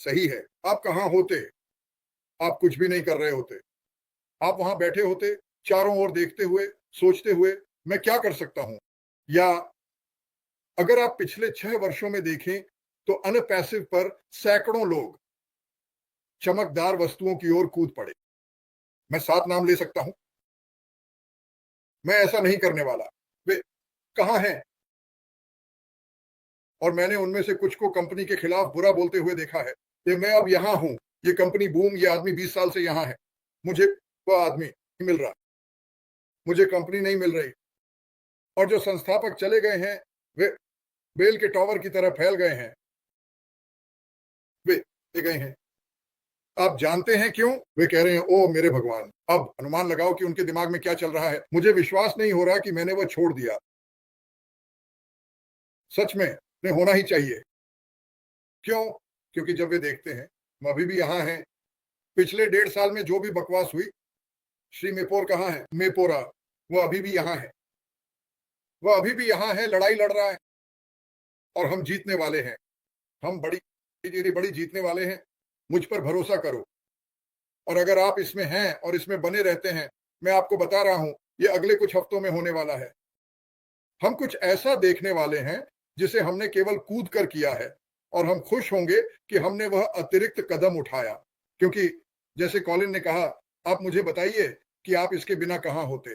सही है, आप कहाँ होते? आप कुछ भी नहीं कर रहे होते। आप वहां बैठे होते, चारों ओर देखते हुए, सोचते हुए, मैं क्या कर सकता हूं? या अगर आप पिछले 6 वर्षों में देखें, तो अनपैसिव पर सैकड़ों लोग चमकदार वस्तुओं की ओर कूद पड़े। मैं 7 नाम ले सकता हूं। मैं ऐसा नहीं करने वाला। वे कहाँ हैं? और मैंने उनमें से कुछ को कंपनी के खिलाफ बुरा बोलते हुए देखा है कि मैं अब यहां हूं, ये कंपनी बूम, ये आदमी 20 साल से यहां है, मुझे वह आदमी नहीं मिल रहा, मुझे कंपनी नहीं मिल रही। और जो संस्थापक चले गए हैं, वे बेल के टॉवर की तरह फैल गए हैं, वे चले गए हैं। आप जानते हैं क्यों? वे कह रहे हैं, ओ मेरे भगवान। अब अनुमान लगाओ कि उनके दिमाग में क्या चल रहा है। मुझे विश्वास नहीं हो रहा कि मैंने वह छोड़ दिया। सच में नहीं होना ही चाहिए। क्यों? क्योंकि जब वे देखते हैं, हम अभी भी यहाँ हैं। पिछले 1.5 साल में जो भी बकवास हुई, श्री मेपोर कहाँ है? मेपोरा, वो अभी भी यहाँ है। वह अभी भी यहाँ है, लड़ाई लड़ रहा है, और हम जीतने वाले हैं। हम बड़ी जीतने वाले हैं। मुझ पर भरोसा करो। और अगर आप इसमें हैं और इसमें बने रहते हैं, मैं आपको बता रहा हूं, ये अगले कुछ हफ्तों में होने वाला है। हम कुछ ऐसा देखने वाले हैं जिसे हमने केवल कूद कर किया है, और हम खुश होंगे कि हमने वह अतिरिक्त कदम उठाया। क्योंकि जैसे कॉलिन ने कहा, आप मुझे बताइए कि आप इसके बिना कहां होते।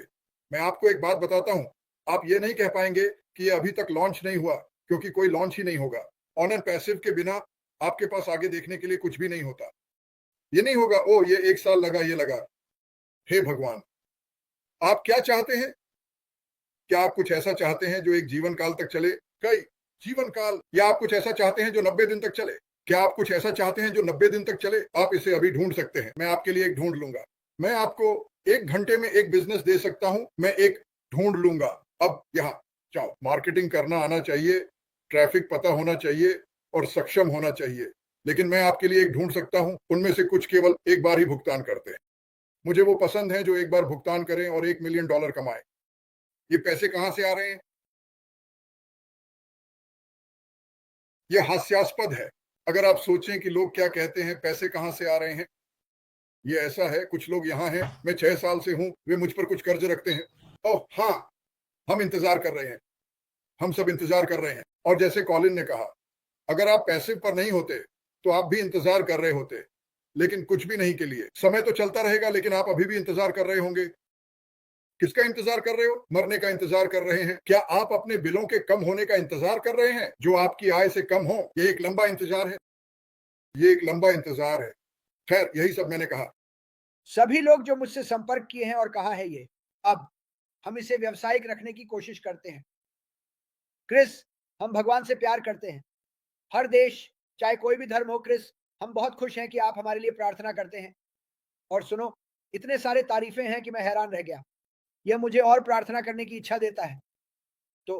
मैं आपको एक बात बताता हूं, आप ये नहीं कह पाएंगे कि ये अभी तक लॉन्च नहीं हुआ, क्योंकि कोई लॉन्च ही नहीं होगा। ऑन एंड पैसिव के बिना आपके पास आगे देखने के लिए कुछ भी नहीं होता। ये नहीं होगा, ओ ये 1 साल लगा, ये लगा। हे भगवान, आप क्या चाहते हैं? क्या आप कुछ ऐसा चाहते हैं जो एक जीवन काल तक चले? कई जीवन काल? या आप कुछ ऐसा चाहते हैं जो 90 दिन तक चले? क्या आप कुछ ऐसा चाहते हैं जो 90 दिन तक चले? आप इसे अभी ढूंढ सकते हैं, मैं आपके लिए एक ढूंढ लूंगा। मैं आपको 1 घंटे में एक बिजनेस दे सकता हूं, मैं एक ढूंढ लूंगा। अब यहाँ जाओ। मार्केटिंग करना आना चाहिए, ट्रैफिक पता होना चाहिए, और सक्षम होना चाहिए। लेकिन मैं आपके लिए एक ढूंढ सकता हूं। उनमें से कुछ केवल एक बार ही भुगतान करते हैं। मुझे वो पसंद है जो एक बार भुगतान करें और $1 मिलियन कमाए। ये पैसे कहां से आ रहे हैं? ये हास्यास्पद है। अगर आप सोचें कि लोग क्या कहते हैं, पैसे कहां से आ रहे हैं। ये ऐसा है, कुछ लोग यहाँ हैं, मैं 6 साल से हूं, वे मुझ पर कुछ कर्ज रखते हैं। ओह हाँ, हम इंतजार कर रहे हैं, हम सब इंतजार कर रहे हैं। और जैसे कॉलिन ने कहा, अगर आप पैसे पर नहीं होते तो आप भी इंतजार कर रहे होते, लेकिन कुछ भी नहीं के लिए। समय तो चलता रहेगा, लेकिन आप अभी भी इंतजार कर रहे होंगे। किसका इंतजार कर रहे हो? मरने का इंतजार कर रहे हैं। क्या आप अपने बिलों के कम होने का इंतजार कर रहे हैं, जो आपकी आय से कम हो? ये एक लंबा इंतजार है, ये एक लंबा इंतजार है। खैर, यही सब मैंने कहा। सभी लोग जो मुझसे संपर्क किए हैं और कहा है ये, अब हम इसे व्यावसायिक रखने की कोशिश करते हैं। क्रिस, हम भगवान से प्यार करते हैं। हर देश, चाहे कोई भी धर्म हो क्रिस, हम बहुत खुश हैं कि आप हमारे लिए प्रार्थना करते हैं। और सुनो, इतने सारे तारीफें हैं कि मैं हैरान रह गया। यह मुझे और प्रार्थना करने की इच्छा देता है। तो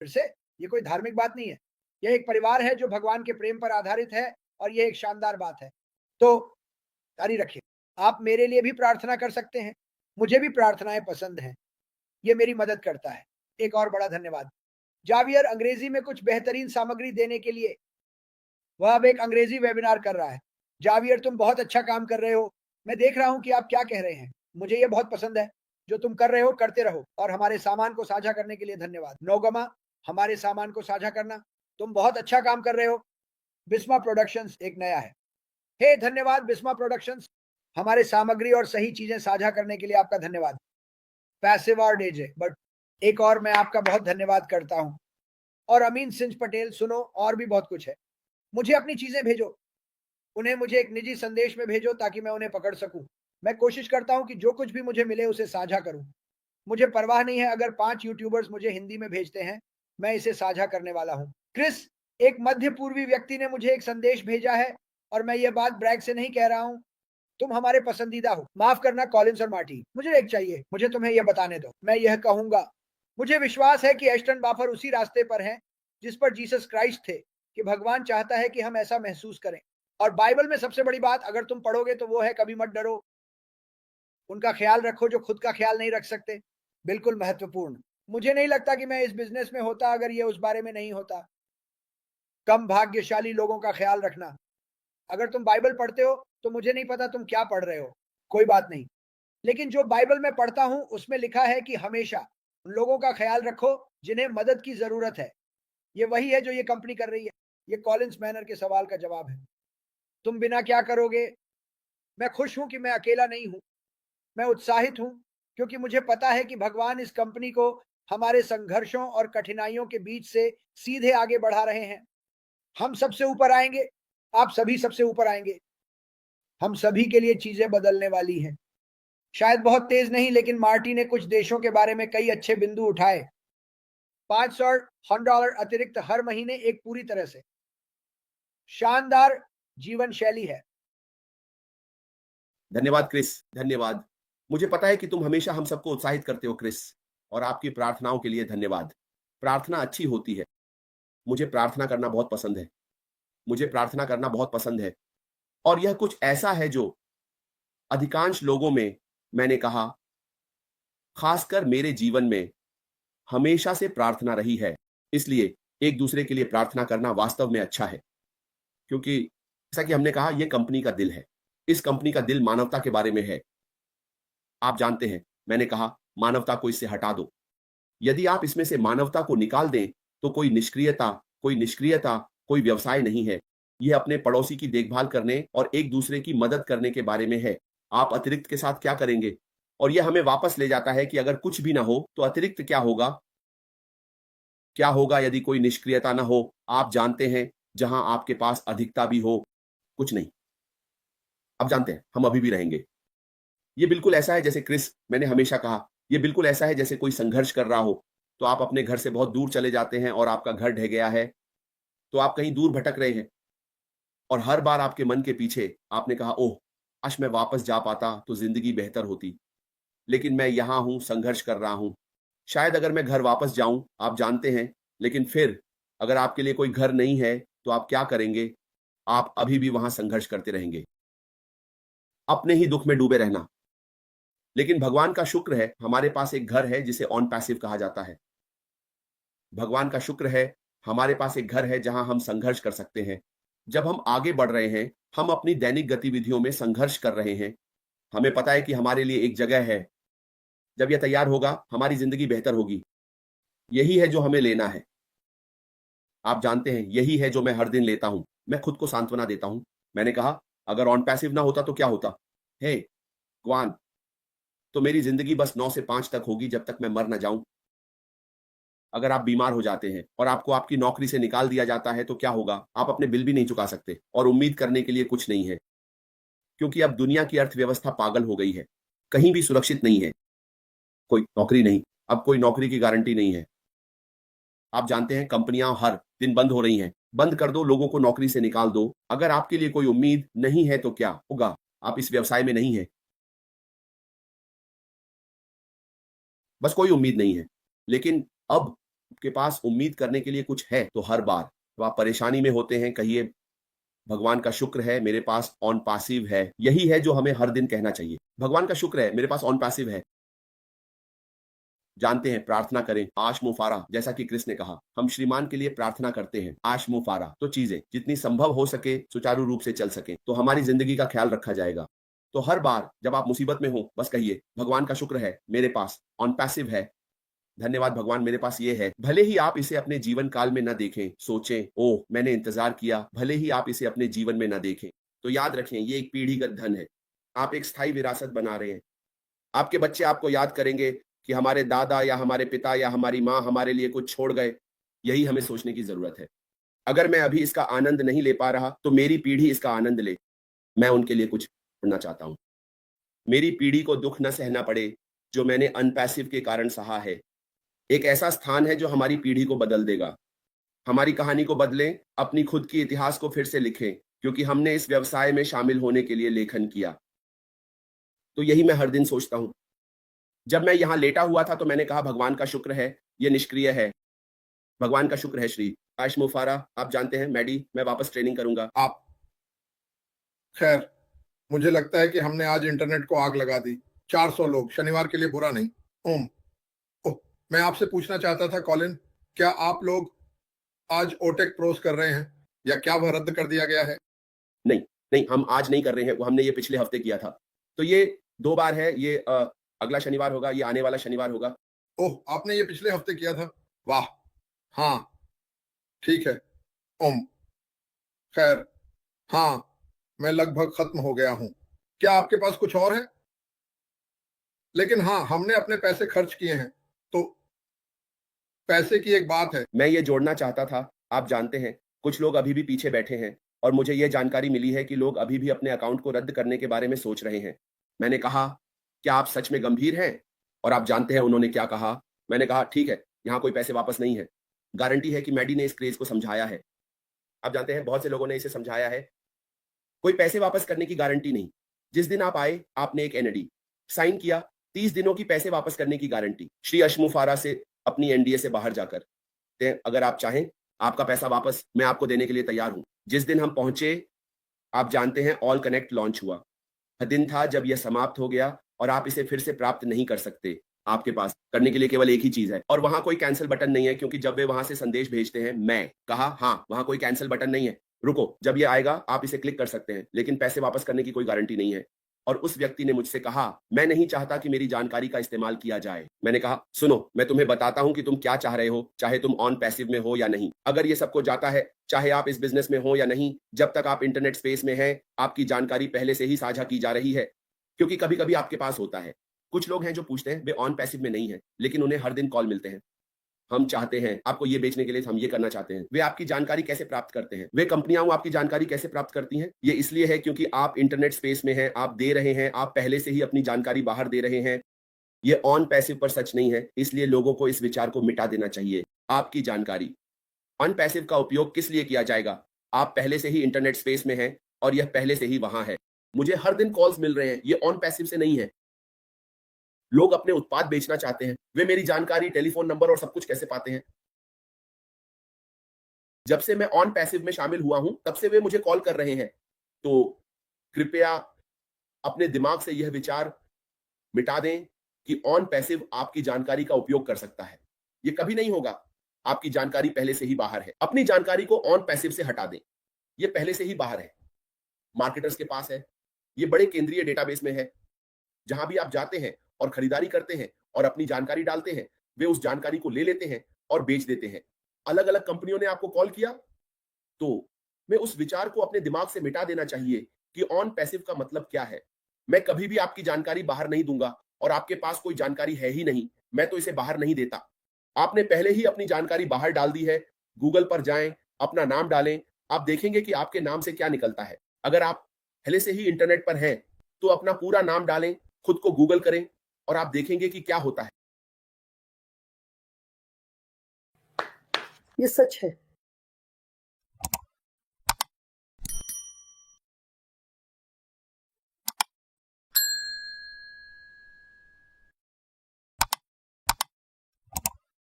फिर से, ये कोई धार्मिक बात नहीं है। यह एक परिवार है जो भगवान के प्रेम पर आधारित है, और यह एक शानदार बात है। तो जारी रखिए। आप मेरे लिए भी प्रार्थना कर सकते हैं। मुझे भी प्रार्थनाएँ पसंद हैं। ये मेरी मदद करता है। एक और बड़ा धन्यवाद। जावियर अंग्रेजी में कुछ बेहतरीन सामग्री देने के लिए, वह अब एक अंग्रेजी वेबिनार कर रहा है। जावियर, तुम बहुत अच्छा काम कर रहे हो। मैं देख रहा हूँ कि आप क्या कह रहे हैं। मुझे ये बहुत पसंद है। जो तुम कर रहे हो करते रहो, और हमारे सामान को साझा करने के लिए धन्यवाद। नोगमा, हमारे सामान को साझा करना, तुम बहुत अच्छा काम कर रहे हो। बिस्मा प्रोडक्शंस एक नया है। हे धन्यवाद बिस्मा प्रोडक्शंस, हमारे सामग्री और सही चीजें साझा करने के लिए आपका धन्यवाद। पैसिव और डीजे, बट एक और मैं आपका बहुत धन्यवाद करता हूँ। और अमीन सिंह पटेल, सुनो, और भी बहुत कुछ है। मुझे अपनी चीजें भेजो। उन्हें मुझे एक निजी संदेश में भेजो ताकि मैं उन्हें पकड़ सकूं। मैं कोशिश करता हूं कि जो कुछ भी मुझे मिले उसे साझा करूं। मुझे परवाह नहीं है अगर 5 यूट्यूबर्स मुझे हिंदी में भेजते हैं, मैं इसे साझा करने वाला हूं। क्रिस, एक मध्य पूर्वी व्यक्ति ने मुझे एक संदेश भेजा है, और मैं यह बात ब्रैग से नहीं कह रहा हूं। तुम हमारे पसंदीदा हो। माफ करना कॉलिंस और मार्टी, मुझे एक चाहिए। मुझे तुम्हें यह बताने दो। मैं यह कहूंगा, मुझे विश्वास है कि एस्टन बाफर उसी रास्ते पर हैं जिस पर जीसस क्राइस्ट थे, कि भगवान चाहता है कि हम ऐसा महसूस करें। और बाइबल में सबसे बड़ी बात अगर तुम पढ़ोगे तो वो है, कभी मत डरो, उनका ख्याल रखो जो खुद का ख्याल नहीं रख सकते। बिल्कुल महत्वपूर्ण। मुझे नहीं लगता कि मैं इस बिजनेस में होता अगर ये उस बारे में नहीं होता। कम भाग्यशाली लोगों का ख्याल रखना। अगर तुम बाइबल पढ़ते हो तो मुझे नहीं पता तुम क्या पढ़ रहे हो, कोई बात नहीं। लेकिन जो बाइबल में पढ़ता हूं उसमें लिखा है कि हमेशा उन लोगों का ख्याल रखो जिन्हें मदद की जरूरत है। ये वही है जो ये कंपनी कर रही है। ये कॉलिंस मैनर के सवाल का जवाब है। तुम बिना क्या करोगे? मैं खुश हूं कि मैं अकेला नहीं हूं। मैं उत्साहित हूं क्योंकि मुझे पता है कि भगवान इस कंपनी को हमारे संघर्षों और कठिनाइयों के बीच से सीधे आगे बढ़ा रहे हैं। हम सबसे ऊपर आएंगे, आप सभी सबसे ऊपर आएंगे। हम सभी के लिए चीजें बदलने वाली हैं। शायद बहुत तेज नहीं, लेकिन मार्टी ने कुछ देशों के बारे में कई अच्छे बिंदु उठाए। $500 अतिरिक्त हर महीने एक पूरी तरह से शानदार जीवन शैली है। धन्यवाद क्रिस, धन्यवाद। मुझे पता है कि तुम हमेशा हम सबको उत्साहित करते हो क्रिस, और आपकी प्रार्थनाओं के लिए धन्यवाद। प्रार्थना अच्छी होती है। मुझे प्रार्थना करना बहुत पसंद है। मुझे प्रार्थना करना बहुत पसंद है। और यह कुछ ऐसा है जो अधिकांश लोगों में, मैंने कहा, खासकर मेरे जीवन में हमेशा से प्रार्थना रही है। इसलिए एक दूसरे के लिए प्रार्थना करना वास्तव में अच्छा है, क्योंकि जैसा कि हमने कहा, यह कंपनी का दिल है। इस कंपनी का दिल मानवता के बारे में है। आप जानते हैं, मैंने कहा, मानवता को इससे हटा दो। यदि आप इसमें से मानवता को निकाल दें, तो कोई निष्क्रियता, कोई व्यवसाय नहीं है। यह अपने पड़ोसी की देखभाल करने और एक दूसरे की मदद करने के बारे में है। आप अतिरिक्त के साथ क्या करेंगे? और यह हमें वापस ले जाता है कि अगर कुछ भी ना हो, तो अतिरिक्त क्या होगा? क्या होगा यदि कोई निष्क्रियता ना हो? आप जानते हैं, जहां आपके पास अधिकता भी हो, कुछ नहीं। आप जानते हैं, हम अभी भी रहेंगे। ये बिल्कुल ऐसा है जैसे क्रिस, मैंने हमेशा कहा, ये बिल्कुल ऐसा है जैसे कोई संघर्ष कर रहा हो, तो आप अपने घर से बहुत दूर चले जाते हैं और आपका घर ढह गया है, तो आप कहीं दूर भटक रहे हैं, और हर बार आपके मन के पीछे आपने कहा, ओह! काश मैं वापस जा पाता तो ज़िंदगी बेहतर होती। लेकिन मैं यहाँ हूँ, संघर्ष कर रहा हूँ। शायद अगर मैं घर वापस जाऊँ, आप जानते हैं, लेकिन फिर अगर आपके लिए कोई घर नहीं है, तो आप क्या करेंगे? आप अभी भी वहाँ संघर्ष करते रहेंगे। अपने ही दुःख में डूबे रहना। लेकिन भगवान का शुक्र है, हमारे पास एक घर है जिसे ऑन पैसिव कहा जाता है। भगवान का शुक्र है, हमारे पास एक घर है जहां हम संघर्ष कर सकते हैं। जब हम आगे बढ़ रहे हैं, हम अपनी दैनिक गतिविधियों में संघर्ष कर रहे हैं। हमें पता है कि हमारे लिए एक जगह है। जब यह तैयार होगा, हमारी जिंदगी बेहतर होगी। यही है जो हमें लेना है। आप जानते हैं, यही है जो मैं हर दिन लेता हूं। मैं खुद को सांत्वना देता हूं। मैंने कहा, अगर ऑन पैसिव ना होता तो क्या होता? हे भगवान, तो मेरी जिंदगी बस 9 से 5 तक होगी, जब तक मैं मर ना जाऊं। अगर आप बीमार हो जाते हैं और आपको आपकी नौकरी से निकाल दिया जाता है, तो क्या होगा? आप अपने बिल भी नहीं चुका सकते और उम्मीद करने के लिए कुछ नहीं है, क्योंकि अब दुनिया की अर्थव्यवस्था पागल हो गई है। कहीं भी सुरक्षित नहीं है। कोई नौकरी नहीं, अब कोई नौकरी की गारंटी नहीं है। आप जानते हैं, कंपनियां हर दिन बंद हो रही हैं। बंद कर दो, लोगों को नौकरी से निकाल दो। अगर आपके लिए कोई उम्मीद नहीं है, तो क्या होगा? आप इस व्यवसाय में नहीं हैं। बस कोई उम्मीद नहीं है। लेकिन अब आपके पास उम्मीद करने के लिए कुछ है, तो हर बार जब आप परेशानी में होते हैं, कहिए, भगवान का शुक्र है मेरे पास ऑन पैसिव है। यही है जो हमें हर दिन कहना चाहिए। भगवान का शुक्र है मेरे पास ऑन पैसिव है। जानते हैं, प्रार्थना करें, आश मुफारा, जैसा कि क्रिस ने कहा, हम श्रीमान के लिए प्रार्थना करते हैं, आश मुफारा, तो चीजें जितनी संभव हो सके सुचारू रूप से चल सके, तो हमारी जिंदगी का ख्याल रखा जाएगा। तो हर बार जब आप मुसीबत में हो, बस कहिए, भगवान का शुक्र है मेरे पास ऑन पैसिव है। धन्यवाद भगवान, मेरे पास ये है। भले ही आप इसे अपने जीवन काल में न देखें, सोचें, ओह मैंने इंतजार किया, भले ही आप इसे अपने जीवन में न देखें, तो याद रखें, ये एक पीढ़ीगत धन है। आप एक स्थायी विरासत बना रहे हैं। आपके बच्चे आपको याद करेंगे कि हमारे दादा या हमारे पिता या हमारी माँ हमारे लिए कुछ छोड़ गए। यही हमें सोचने की जरूरत है। अगर मैं अभी इसका आनंद नहीं ले पा रहा, तो मेरी पीढ़ी इसका आनंद ले। मैं उनके लिए कुछ करना चाहता हूं। मेरी पीढ़ी को दुख न सहना पड़े जो मैंने अनपैसिव के कारण सहा है। एक ऐसा स्थान है जो हमारी पीढ़ी को बदल देगा। हमारी कहानी को बदलें, अपनी खुद की इतिहास को फिर से लिखें, क्योंकि हमने इस व्यवसाय में शामिल होने के लिए लेखन किया। तो यही मैं हर दिन सोचता हूं। जब मैं यहां लेटा हुआ था, तो मैंने कहा, भगवान का शुक्र है ये निष्क्रिय है। भगवान का शुक्र है श्री आश मुफारा। आप जानते हैं मैडी, मैं वापस ट्रेनिंग करूंगा। आप खैर, मुझे लगता है कि हमने आज इंटरनेट को आग लगा दी। 400 लोग शनिवार के लिए बुरा नहीं। ओम, ओह, मैं आपसे पूछना चाहता था कॉलिन, क्या आप लोग आज ओटेक प्रोस कर रहे हैं या क्या वह रद्द कर दिया गया है? नहीं, नहीं, हम आज नहीं कर रहे हैं, वो हमने ये पिछले हफ्ते किया था। तो ये 2 बार है, ये अगला शनिवार होगा, ये आने वाला शनिवार होगा। ओह, आपने ये पिछले हफ्ते किया था? वाह! हाँ, ठीक है। खैर, हाँ, मैं लगभग खत्म हो गया हूँ। क्या आपके पास कुछ और है? लेकिन हाँ, हमने अपने पैसे खर्च किए हैं, तो पैसे की एक बात है। मैं ये जोड़ना चाहता था, आप जानते हैं, कुछ लोग अभी भी पीछे बैठे हैं और मुझे ये जानकारी मिली है कि लोग अभी भी अपने अकाउंट को रद्द करने के बारे में सोच रहे हैं। मैंने कहा, "क्या आप सच में गंभीर हैं?" और आप जानते हैं उन्होंने क्या कहा? मैंने कहा, "ठीक है, यहाँ कोई पैसे वापस नहीं है। गारंटी है कि मैडी ने इस क्रेज़ को समझाया है।" आप जानते हैं, बहुत से लोगों ने इसे समझाया है। कोई पैसे वापस करने की गारंटी नहीं। जिस दिन आप आए, आपने एक एनडी साइन किया, 30 दिनों की पैसे वापस करने की गारंटी। श्री अशमुफारा से अपनी एनडीए से बाहर जाकर। अगर आप चाहें, आपका पैसा वापस मैं आपको देने के लिए तैयार हूँ। जिस दिन हम पहुँचे, आप जानते हैं ऑल कनेक्ट लॉन्च हुआ। दिन था जब यह समाप्त हो गया और आप इसे फिर से प्राप्त नहीं कर सकते। आपके पास करने के लिए केवल एक ही चीज़ है और वहाँ कोई कैंसल बटन नहीं है क्योंकि जब वे वहाँ से संदेश भेजते हैं, मैं कहा, "हाँ, वहाँ कोई कैंसल बटन नहीं है। रुको, जब ये आएगा आप इसे क्लिक कर सकते हैं, लेकिन पैसे वापस करने की कोई गारंटी नहीं है।" और उस व्यक्ति ने मुझसे कहा, "मैं नहीं चाहता कि मेरी जानकारी का इस्तेमाल किया जाए।" मैंने कहा, "सुनो, मैं तुम्हें बताता हूँ कि तुम क्या चाह रहे हो, चाहे तुम ऑन पैसिव में हो या नहीं। अगर ये सबको जाता है, चाहे आप इस बिज़नेस में हो या नहीं, जब तक आप इंटरनेट स्पेस में हैं, आपकी जानकारी पहले से ही साझा की जा रही है। क्योंकि कभी-कभी आपके पास होता है। कुछ लोग हैं जो पूछते हैं, वे ऑन पैसिव में नहीं हैं, लेकिन उन्हें हर दिन कॉल मिलते हैं। हम चाहते हैं, आपको ये बेचने के लिए हम ये करना चाहते हैं। वे आपकी जानकारी कैसे प्राप्त करते हैं? वे कंपनियाँ वो आपकी जानकारी कैसे प्राप्त करती हैं? ये इसलिए है क्योंकि आप इंटरनेट स्पेस में हैं, आप दे रहे हैं, आप पहले से ही अपनी जानकारी बाहर दे रहे हैं। ये ऑन पैसिव पर सच नहीं है, इसलिए लोगों को इस विचार को मिटा देना चाहिए। आपकी जानकारी। अनपैसिव का उपयोग किस लिए किया जाएगा? आप पहले से ही इंटरनेट स्पेस में हैं और यह पहले से ही वहाँ है। मुझे हर दिन कॉल्स मिल रहे हैं, ये ऑन पैसिव से नहीं है। लोग अपने उत्पाद बेचना चाहते हैं। वे मेरी जानकारी, टेलीफ़ोन नंबर और सब कुछ कैसे पाते हैं? जब से मैं ऑन पैसिव में शामिल हुआ हूँ, तब से वे मुझे कॉल कर रहे हैं। तो कृपया अपने दिमाग से यह विचार मिटा दें कि ऑन पैसिव आपकी जानकारी का उपयोग कर सकता है। ये कभी नहीं होगा। आपकी जानकारी पहले से ही बाहर है। अपनी जानकारी को ऑन पैसिव से हटा दें। ये पहले से ही बाहर है। मार्केटर्स के पास है। ये बड़े केंद्रीय डेटाबेस में है। जहाँ भी आप जाते हैं और खरीदारी करते हैं और अपनी जानकारी डालते हैं, वे उस जानकारी को ले लेते हैं और बेच देते हैं। अलग-अलग कंपनियों ने आपको कॉल किया, तो मैं उस विचार को अपने दिमाग से मिटा देना चाहिए कि ऑन पैसिव का मतलब क्या है। मैं कभी भी आपकी जानकारी बाहर नहीं दूँगा और आपके पास कोई जानकारी है ही नहीं, मैं तो इसे बाहर नहीं देता। आपने पहले ही अपनी जानकारी बाहर डाल दी है। गूगल पर जाएँ, अपना नाम डालें, आप देखेंगे कि आपके नाम से क्या निकलता है। अगर आप पहले से ही इंटरनेट पर हैं, तो अपना पूरा नाम डालें, खुद को गूगल करें और आप देखेंगे कि क्या होता है। ये सच है।